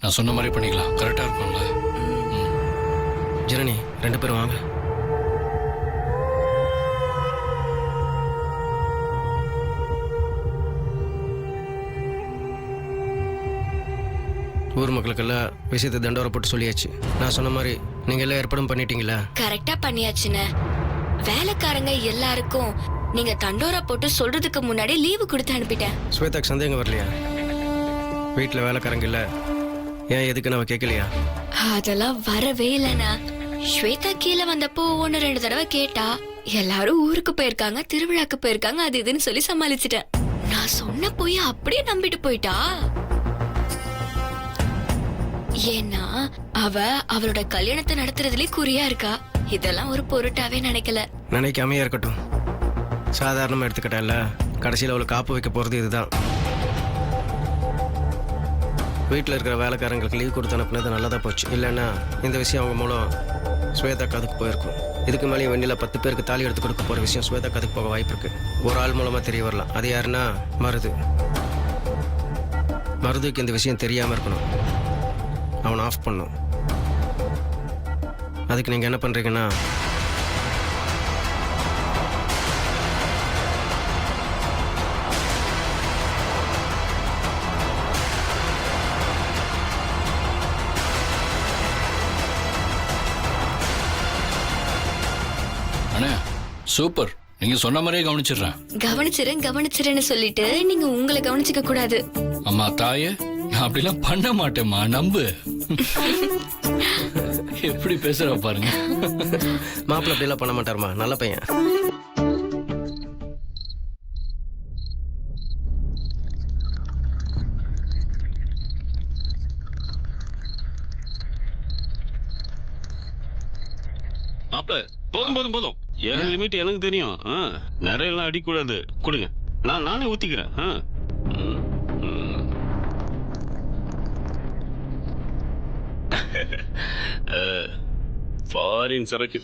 நான் சொன்ன மாதிரி பண்ணிக்கலாம். கரெக்டாக இருக்கும்ல? ஜனனி 2 பேரும் வாங்க. ஊர் மக்களுக்கெல்லாம் விஷயத்தை தண்டோரை போட்டு சொல்லியாச்சு. நான் சொன்ன மாதிரி நீங்க எல்லாம் ஏற்பாடும் பண்ணிட்டீங்களா? கரெக்டா பண்ணியாச்சுன்னு. வேலைக்காரங்க எல்லாருக்கும் நீங்க தண்டோரா போட்டு சொல்றதுக்கு முன்னாடி லீவு கொடுத்து அனுப்பிட்டேன். ஸ்வேதாக்கு சந்தேகம் வரலையா? வீட்டில் வேலைக்காரங்க இல்லை, ஏன் எதுக்குன்னு அவ கேட்கலையா? அதெல்லாம் வரவே இல்லைண்ணா. ஸ்வேதா கீழே வந்தப்போ 1-2 தடவை கேட்டா. எல்லாரும் ஊருக்கு போயிருக்காங்க, திருவிழாக்கு போயிருக்காங்க, அது இதுன்னு சொல்லி சமாளிச்சிட்டேன். நான் சொன்ன போய் அப்படியே நம்பிட்டு போயிட்டா. ஏன்னா அவ அவளோட கல்யாணத்தை நடத்துறதுலயே குறியா இருக்கா. இதெல்லாம் ஒரு பொருட்டாவே நினைக்கல. நினைக்காமையே இருக்கட்டும். சாதாரணமாக எடுத்துக்கிட்டல, கடைசியில் அவளுக்கு காப்பு வைக்க போகிறது இதுதான். வீட்டில் இருக்கிற வேலைக்காரங்களுக்கு லீவ் கொடுத்து அனுப்புனது நல்லதாக போச்சு. இல்லைன்னா இந்த விஷயம் அவங்க மூலம் ஸ்வேதா காதுக்கு போயிருக்கும். இதுக்கு மேலேயும் வெண்ணில 10 பேருக்கு தாலி எடுத்து கொடுக்க போகிற விஷயம் ஸ்வேதா காதுக்கு போக வாய்ப்பு இருக்கு. ஒரு ஆள் மூலமாக தெரிய வரலாம். அது யாருன்னா மருது. மருதுக்கு இந்த விஷயம் தெரியாமல் இருக்கணும். அவனை ஆஃப் பண்ணும். அதுக்கு நீங்கள் என்ன பண்ணுறீங்கன்னா, அண்ணே சூப்பர். நீங்க சொன்ன மாதிரியே கவனிச்சிடுறேன். கவனிச்சிருன்னு சொல்லிட்டு நீங்க உங்களை கவனிச்சுக்க கூடாது. அம்மா தாயே, நான் அப்படிலாம் பண்ண மாட்டேம்மா, நம்பு. எப்படி பேசுற பாருங்க. மாப்பிள்ளை அப்படிலாம் பண்ண மாட்டாருமா, நல்ல பையன். மாப்பிள்ள போதும் என் லிமிட் எனக்கு தெரியும். நிறைய எல்லாம் அடிக்கூடாது. கொடுங்க, நானே ஊத்திக்கிறேன். ஃபாரின் சரக்கு.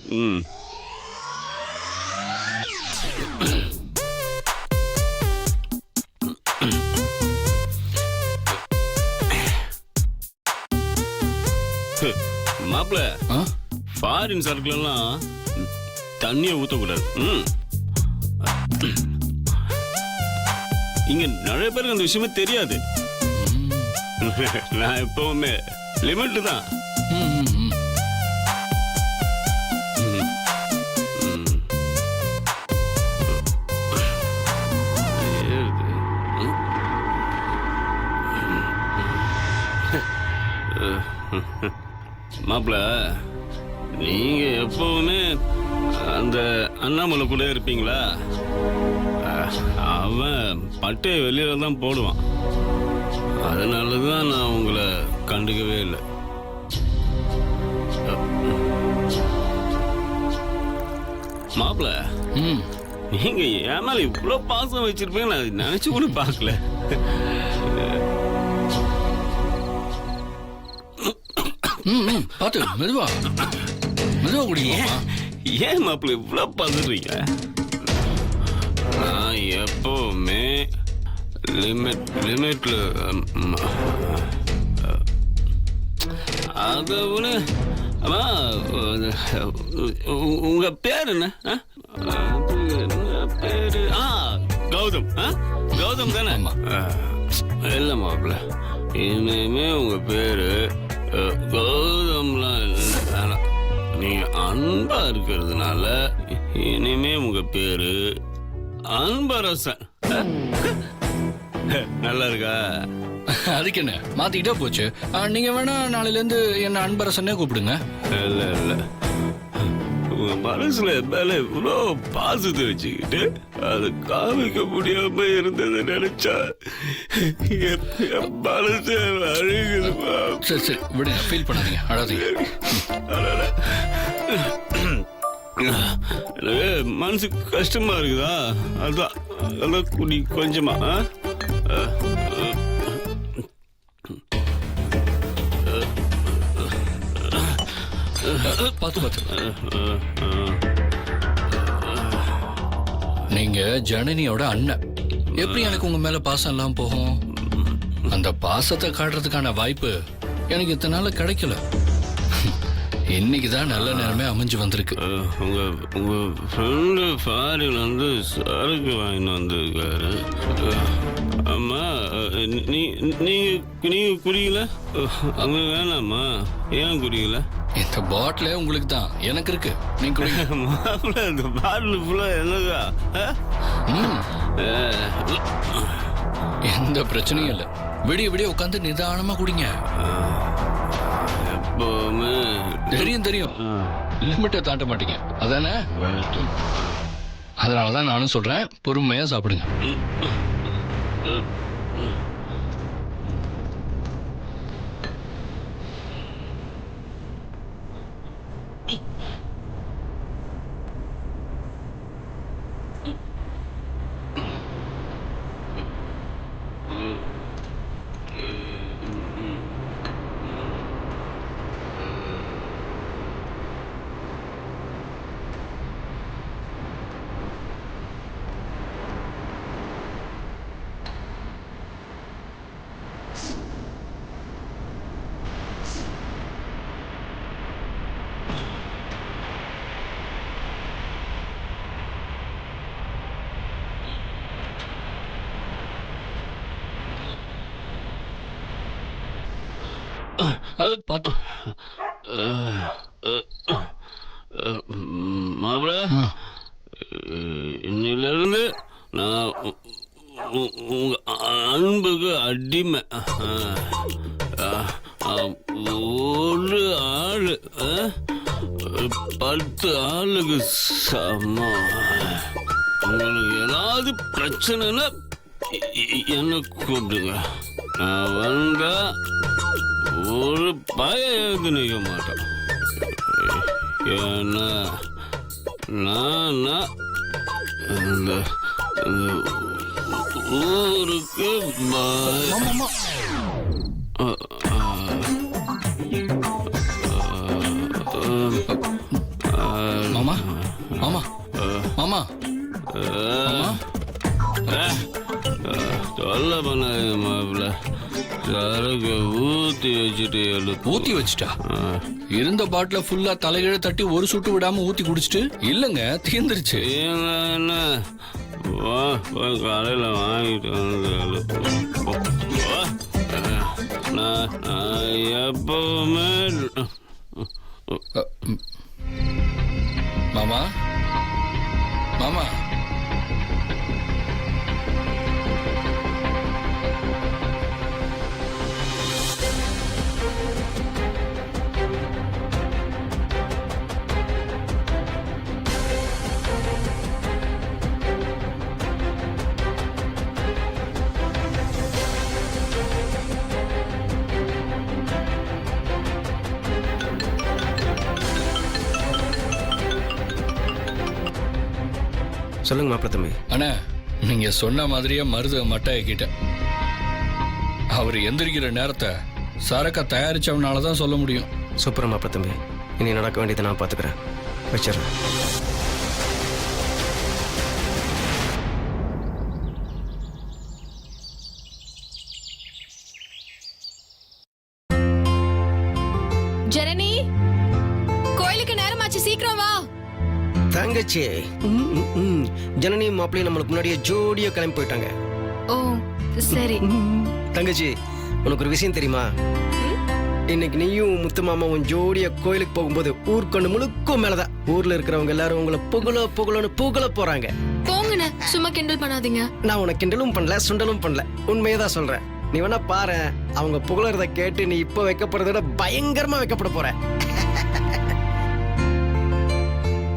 மாப்பிள்ள, ஃபாரின் சரக்குலாம் தண்ணியை ஊற்றக்கூடாது. இங்க நிறைய பேருக்கு அந்த விஷயமே தெரியாது. நான் எப்பவுமே லிமிட் தான். மாப்பிள்ள, நீங்க எப்பவுமே அந்த அண்ணாமலை கூட இருப்பீங்களா? அவன் பட்டையை வெளியில தான் போடுவான். அதனாலதான் நான் உங்களை கண்டுக்கவே இல்லை. மாப்பிள்ள, நீங்க என் மேல இவ்வளவு பாசம் வச்சிருப்பீங்க நான் நினைச்சு கூட பார்க்கல. பாத்து மெதுவா குடிங்க. ஏன் மாப்பிள்ள இவ்வளவு பதறீங்க? நான் எப்பவுமே லிமிட்ல. அதை விட உங்க பேர் என்ன? பேரு கௌதம். கௌதம் தானே? இல்ல மாப்பிள்ள, இனிமே உங்க பேரு கௌதம்லாம் இல்லை. நீங்க அன்பா இருக்கிறதுனால இனிமே உங்க பேரு அன்பரசன். நல்லா இருக்கா? அதுக்கு என்ன மாத்திக்கிட்டே போச்சு. நீங்க வேணா நாளையில இருந்து என்ன அன்பரசனே கூப்பிடுங்க. இல்ல உங்க மனசுல மேல இவ்வளோ பாசத்தை வச்சுக்கிட்டு அது காமிக்க முடியாம இருந்ததை நினைச்சா என் மனசு அழுகுதுமா. சரி விடுங்க, ஃபீல் பண்ணாதீங்க, அழாதீங்க. எனக்கு மனசு கஷ்டமா இருக்குதா? அதான் குடி கொஞ்சமா. பார்த்து நீங்க ஜனனியோட அண்ணன், எப்படி எனக்கு உங்க மேல பாசம் எல்லாம் போகும்? அந்த பாசத்தை காட்டுறதுக்கான வாய்ப்பு எனக்கு இத்தனை நாள் கிடைக்கல. இன்னைக்கு தான் நல்ல நேரமே அமைஞ்சு வந்திருக்கு. உங்க உங்க ஃப்ரெண்டு ஃபாரின் வந்து சரக்கு வாங்கிட்டு வந்திருக்காரு. அம்மா நீ நீங்க குடிக்கல? உங்களுக்கு வேணாம்மா? ஏன் குடிக்கல? இந்த பாட்டிலே உங்களுக்கு தான், எனக்கு இருக்கு. நீங்க குடிங்க. மாப்பிள்ள இந்த பாட்டில் ஃபுல்லா என்னக்கா? எந்த பிரச்சனையும் இல்லை. விடிய விடிய உட்காந்து நிதானமா குடிங்க. எப்பவுமே தெரியும் தெரியும், லிமிட்டை தாண்ட மாட்டீங்க அதானே? அதனாலதான் நானும் சொல்றேன், பொறுமையா சாப்பிடுங்க. அது பார்த்து மாப்பிள்ள, இன்னிலிருந்து நான் உங்க அன்புக்கு அடிமை. ஒரு ஆளு 10 ஆளுக்கு சமம். உங்களுக்கு ஏதாவது பிரச்சனைன்னா என்ன கூப்பிடுங்க. நான் வந்தா ஒரு பயம் நிற்க மாட்டேன். ஏன்னா நான் இந்த ஊருக்கு மாமா மாமா மாமா தொல்லை பண்ணாதீங்க மாப்பிள்ள. சரக்கு ஊற்றி வச்சுட்டு ஊத்தி வச்சுட்டா? இருந்த பாட்டில ஃபுல்லா தலைகீழ தட்டி ஒரு சுட்டு விடாம ஊத்தி குடிச்சிட்டு இல்லங்க தீர்ந்துருச்சு. என்ன கடையில் வாங்கிட்டு வந்து நான் எப்பவுமே மாமா மாமா சொல்லுங்க மாப்பிள்ள தம்பி. அண்ணா, நீங்க சொன்ன மாதிரியே மருது மட்டாக்கிட்டேன். அவர் எந்திரிக்கிற நேரத்தை சரக்கை தயாரிச்சவனாலதான் சொல்ல முடியும். சூப்பர் மாப்பிள்ள தம்பி. இனி நடக்க வேண்டியதை நான் பார்த்துக்கிறேன். வச்சிடறேன். ஜனனி, கோயிலுக்கு நேரமாச்சு, சீக்கிரம் வா. தங்கச்சி, ஜனனி மாப்பிள்ளையும் நம்மளுக்கு முன்னாடியே ஜோடியா கிளம்பி போயிட்டாங்க. ஓ சரி. தங்கச்சி, உனக்கு ஒரு விஷயம் தெரியுமா? இன்னைக்கு நீயும் முத்து மாமாவும் ஜோடியா கோயிலுக்கு போகும்போது ஊர்கொண்டு முழுக்க மேலதான். ஊர்ல இருக்கிறவங்க எல்லாரும் உங்களை புகழ போறாங்க. போங்கண்ணே, சும்மா கிண்டல் பண்ணாதீங்க. நான் உனக்கு கிண்டலும் பண்ணல, சுண்டலும் பண்ணல, உண்மையதான் சொல்றேன். நீ வேணா பாரு, அவங்க புகழறத கேட்டு நீ இப்ப வைக்கப்படுறத விட பயங்கரமா வைக்கப்பட போற.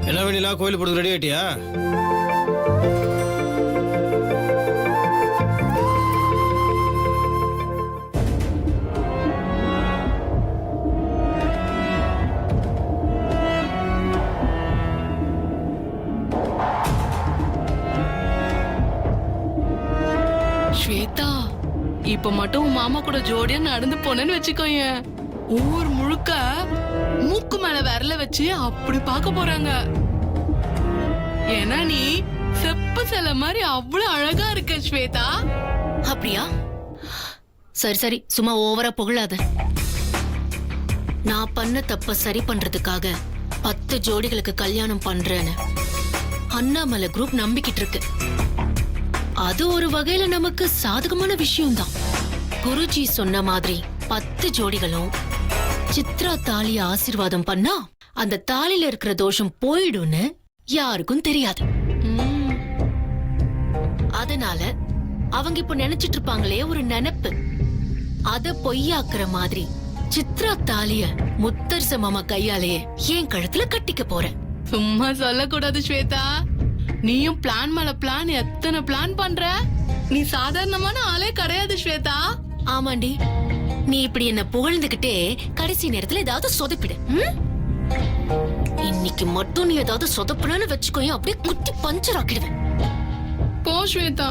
என்ன வேணிலா, கோயில் போடுறது ரெடி ஆயிட்டியா? ஸ்வேதா, இப்ப மட்டும் உன் மாமா கூட ஜோடியா நடந்து போனேன்னு வச்சுக்கோங்க, ஊர் முழுக்க மூக்கு மேல விரல வச்சு அப்படி பார்க்க போறாங்க. ஏன்னா நீ செப்ப சில மாதிரி அவ்வளவு அழகா இருக்க ஸ்வேதா. அப்படியா? சரி சரி, சும்மா ஓவரா புகழாத. நான் பண்ண தப்ப சரி பண்றதுக்காக 10 ஜோடிகளுக்கு கல்யாணம் பண்றேன்னு அண்ணாமலை குரூப் நம்பிக்கிட்டு இருக்கு. அது ஒரு வகையில நமக்கு சாதகமான விஷயம்தான். குருஜி சொன்ன மாதிரி 10 ஜோடிகளும் சித்ரா தாலிய ஆசீர்வாதம் பண்ணா அந்த தாலில இருக்கிற தோஷம் போயிடும்னு யாருக்கும் தெரியாது. அதனால அவங்க இப்ப நினைச்சிட்டு இருப்பாங்களே ஒரு நினைப்பு, அத பொய்யாக்குற மாதிரி சித்ரா தாலிய முத்தரச மாமா கையாலேயே என் கழுத்துல கட்டிக்க போறேன். சும்மா சொல்லக்கூடாது ஸ்வேதா. நீயும் பிளான் மேல பிளான், எத்தனை பிளான் பண்ற. நீ சாதாரணமான ஆளே கிடையாது ஸ்வேதா. ஆமாண்டி, நீ இப்படி என்ன புகழ்ந்துகிட்டே கடைசி நேரத்துல ஏதாவது சொதப்பிடு. இன்னைக்கு மட்டும் நீ ஏதாவது சொதப்புனு வச்சுக்கோயும், அப்படியே குத்தி பஞ்சர் ஆக்கிடுவேன். போ ஸ்வேதா,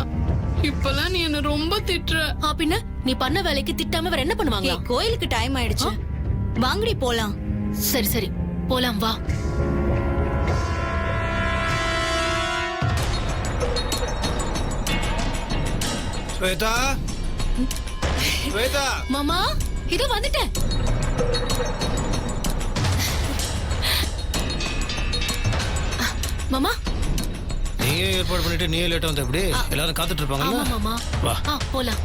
இப்பெல்லாம் நீ என்ன ரொம்ப திட்டுற. பின்ன நீ பண்ண வேலைக்கு திட்டாம வேற என்ன பண்ணுவாங்க? கோயிலுக்கு டைம் ஆயிடுச்சு, வாங்கடி போலாம். சரி சரி போலாம் வா. ஸ்வேதா, ஸ்வேதா, மாமா இதோ வந்துட்டேன். மாமா நீயே ஏற்பாடு பண்ணிட்டு நீயே லேட்டா வந்த எப்படி? எல்லாரும் காத்துட்டு ஆமா இருப்பாங்கல்ல. மாமா, வா. போலாம்.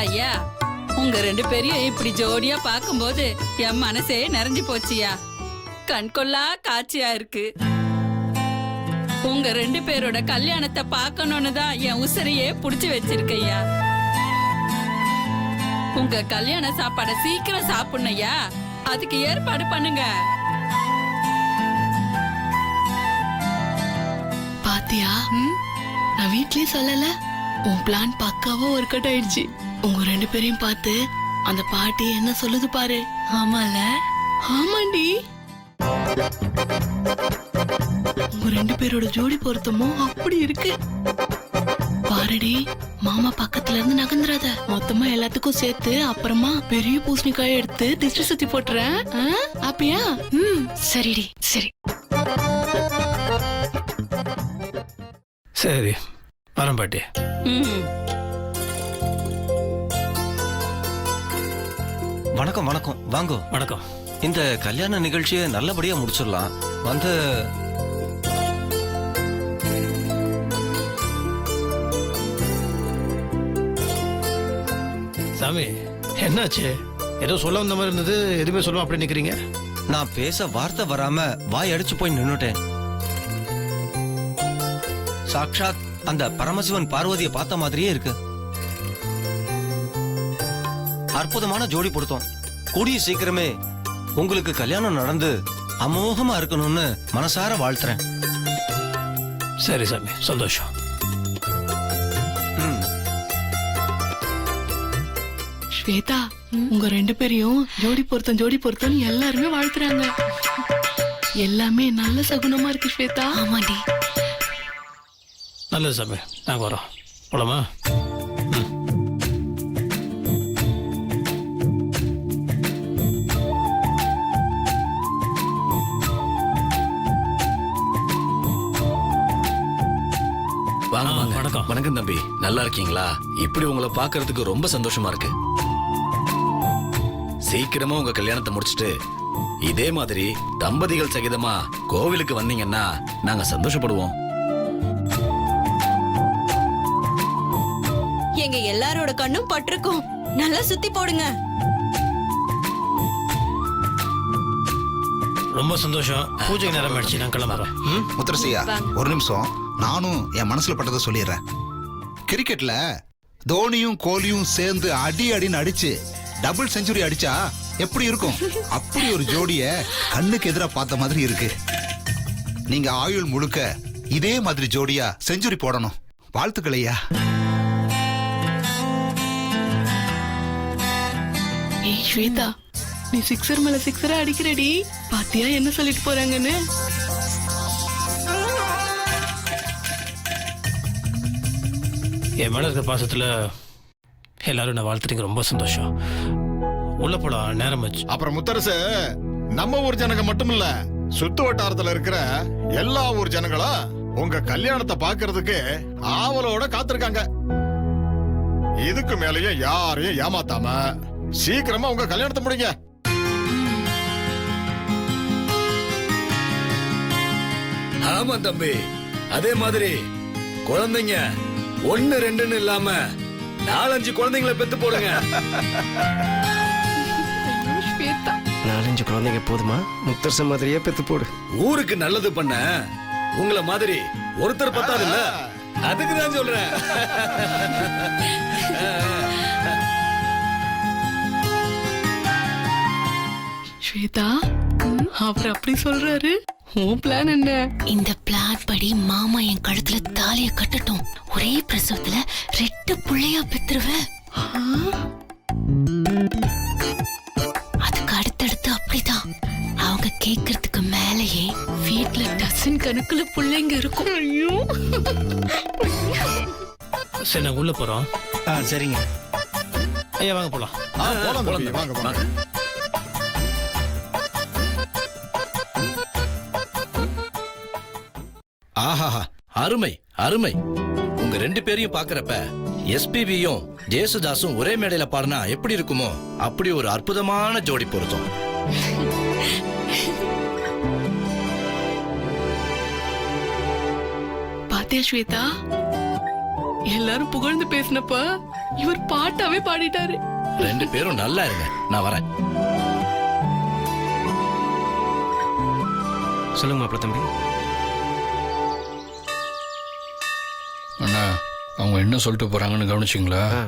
ஐயா, உங்க 2 பேரையும் இப்படி ஜோடியா பாக்கும்போது என் மனசே நிறைஞ்சு போச்சியா. கண்கொள்ளா காட்சியா இருக்கு. உங்க 2 பேரோட கல்யாணத்தை பார்க்கணும்னு தான் என் உசிரையே புடிச்சு வச்சிருக்கையா. உங்க கல்யாண சாப்பாடை சீக்கிரம் சாப்பிடணையா, அதுக்கு ஏற்பாடு பண்ணுங்க. பாத்தியா, நான் வீட்லயே சொல்லல, உன் பிளான் பக்காவா ஒர்க் அவுட் ஆயிடுச்சு. உங்க 2 பேரையும் பார்த்து அந்த பாட்டி என்ன சொல்லுது பாரு. ஆமால? ஆமாண்டி. உங்க 2 பேரோட ஜோடி பொருத்தமும் அப்படி இருக்கு பாருடி. மாமா பக்கத்துல இருந்து நகர்ந்துராத. மொத்தமா எல்லாத்துக்கும் சேர்த்து அப்புறமா பெரிய பூசணிக்காய எடுத்து திஷ்டி சுத்தி போட்டுறேன். அப்படியா? சரிடி, சரி சரி வரேன் பாட்டி. வணக்கம் வணக்கம், வாங்கோ. வணக்கம். இந்த கல்யாண நிகழ்ச்சியை நல்லபடியா முடிச்சிடலாம். வந்து சாமி என்னாச்சு? ஏதோ சொல்ல வந்த மாதிரி இருந்தது, எதுவுமே சொல்லாம அப்படி நிக்கிறீங்க. நான் பேச வார்த்தை வராம வாய் அடிச்சு போய் நின்னுட்டேன். சாக்ஷாத் அந்த பரமசிவன் பார்வதியை பார்த்த மாதிரியே இருக்கு. அற்புதமான ஜோடி பொருத்தம். கூடிய சீக்கிரமே உங்களுக்கு கல்யாணம் நடந்து அமோகமா இருக்கணும்னு மனசார வாழ்த்துறேன். சரி சாமி, சந்தோஷம். ஸ்வேதா, உங்க 2 பேரையும் ஜோடி பொருத்தம் எல்லாருமே வாழ்த்துறாங்க. எல்லாமே நல்ல சகுனமா இருக்கு ஸ்வேதா. ஆமாண்டி. நல்லது சாமி, நாங்க வரோம். போலாமா? வணக்கம். வணக்கம் தம்பி, நல்லா இருக்கீங்களா? இப்படி உங்களை பார்க்கிறதுக்கு ரொம்ப சந்தோஷமா இருக்கு. சீக்கிரமா உங்க கல்யாணத்தை முடிச்சிட்டு இதே மாதிரி தம்பதிகள் சகிதமா கோவிலுக்கு வந்தீங்கன்னா நாங்க சந்தோஷப்படுவோம். எங்க எல்லாரோட கண்ணும் பட்டிருக்கும். நல்லா சுத்தி போடுங்க. ரொம்ப சந்தோஷம். பூஜை நேரம் ஆயிடுச்சு, நான் கிளம்புறேன். முத்தரசியா, ஒரு நிமிஷம். நானும் என் மனசுல பட்டதை சொல்லிடுறேன். கிரிக்கெட்ல தோனியும் கோலியும் சேர்ந்து அடின்னு அடிச்சு டபுள் செஞ்சுரி அடிச்சா எப்படி இருக்கும்? அப்படி ஒரு ஜோடிய கண்ணுக்கு எதிரா பார்த்த மாதிரி இருக்கு. நீங்க ஆயுள் முழுக்க இதே மாதிரி ஜோடியா செஞ்சுரி போடணும். வாழ்த்துக்கள் ஐயா. ஏய் ஸ்வேதா, நீ சிக்ஸர் மேல சிக்ஸரா அடிக்கிறடி. பாத்தியா என்ன சொல்லிட்டு போறாங்கன்னு? என் மேல இருக்க பாசத்துல எல்லாரும் நான் வாழ்த்துறீங்க, ரொம்ப சந்தோஷம். உள்ள போலாம், நேரம் ஆச்சு. அப்புறம் முத்தரசு, நம்ம ஊர் ஜனங்க மட்டும் இல்ல, சுத்து வட்டாரத்துல இருக்கிற எல்லா ஊர் ஜனங்களும் உங்க கல்யாணத்தை பாக்குறதுக்கு ஆவலோட காத்திருக்காங்க. இதுக்கு மேலயும் யாரையும் ஏமாத்தாம சீக்கிரமா உங்க கல்யாணத்தை முடிங்க. ஆமா தம்பி, அதே மாதிரி குழந்தைங்க 1 2ன்னு இல்லாம 4 5 குழந்தைங்களை பெத்து போடுங்க. ஸ்வேதா, 4 5 குழந்தைங்க போதுமா? முத்தரச மாதிரியே பெத்து போடு. ஊருக்கு நல்லது பண்ண உங்களை மாதிரி ஒருத்தர் பத்தாது இல்ல, அதுக்கு தான் சொல்றேன். ஸ்வேதா, அவர் அப்படி சொல்றாரு. உன் பிளான் என்ன? இந்த பிளான் படி மாமா என் கழுத்துல தாலிய கட்டட்டும். ஒரே பிரசவத்துல 2 புள்ளையா பெத்துருவேன். அதுக்கு அடுத்தடுத்து அப்படிதான். அவங்க கேக்குறதுக்கு மேலேயே வீட்டுல டசன் கணக்குல புள்ளைங்க இருக்கும். ஐயோ, சரி நாங்க உள்ள போறோம். சரிங்க ஐயா வாங்க போலாம். போலாம் தம்பி, வாங்க வாங்க. ஆஹாஹா, அருமை அருமை. உங்க 2 பேரையும் பாக்குறப்ப எஸ்பிபியும் ஜேசுதாசும் ஒரே மேடையில பாடினா எப்படி இருக்குமோ அப்படி ஒரு அற்புதமான ஜோடி பொருத்தம். பாத்தியா ஸ்வேதா, எல்லாரும் புகழ்ந்து பேசினப்ப இவர் பாட்டாவே பாடிட்டாரு. 2 பேரும் நல்லா இருங்க, நான் வரேன். சொல்லுங்க மாப்பிள்ள தம்பி. அண்ணா, அவங்க என்ன சொல்லிட்டு போறாங்கன்னு கவனிச்சிங்களா? ஆ.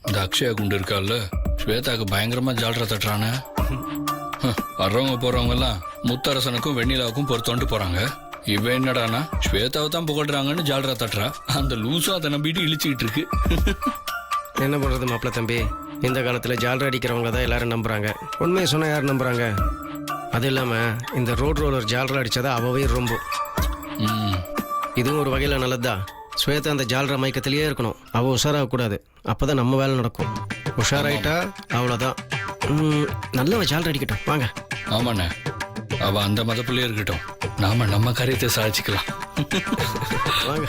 இந்த அக்ஷயா குண்டு இருக்கால, ஸ்வேதாக்கு பயங்கரமா ஜால்ரா தட்டுறானே. வர்றவங்க போறவங்க எல்லாம் முத்தரசனுக்கும் வெண்ணிலாவுக்கும் பொறுத்தோண்டு போறாங்க. இவன் என்னடானா ஸ்வேதாவை தான் புகழ்றாங்கன்னு ஜால்ரா தட்டுறா. அந்த லூசும் அதை நம்பிட்டு இழிச்சுக்கிட்டு இருக்கு. என்ன பண்றது மாப்பிள்ள தம்பி, இந்த காலத்துல ஜால்ரா அடிக்கிறவங்க தான் எல்லாரும் நம்புறாங்க. உண்மையை சொன்னா யார் நம்புறாங்க? அது இல்லாம இந்த ரோட் ரோலர் ஜால்ரா அடிச்சதா அவவே ரொம்ப. இதுவும் ஒரு வகையில நல்லதுதான். ஸ்வேதா அந்த ஜால்ரா மயக்கத்திலேயே இருக்கணும். அவ உஷாராக கூடாது, அப்பதான் நம்ம வேலை நடக்கும். உஷாராயிட்டா அவ்வளோதான். நல்லவ ஜால்ரா அடிக்கட்டும், வாங்க. ஆமாண்ணே, அவ அந்த மதப்புள்ளே இருக்கட்டும், நாம நம்ம காரியத்தை சாதிச்சுக்கலாம். வாங்க.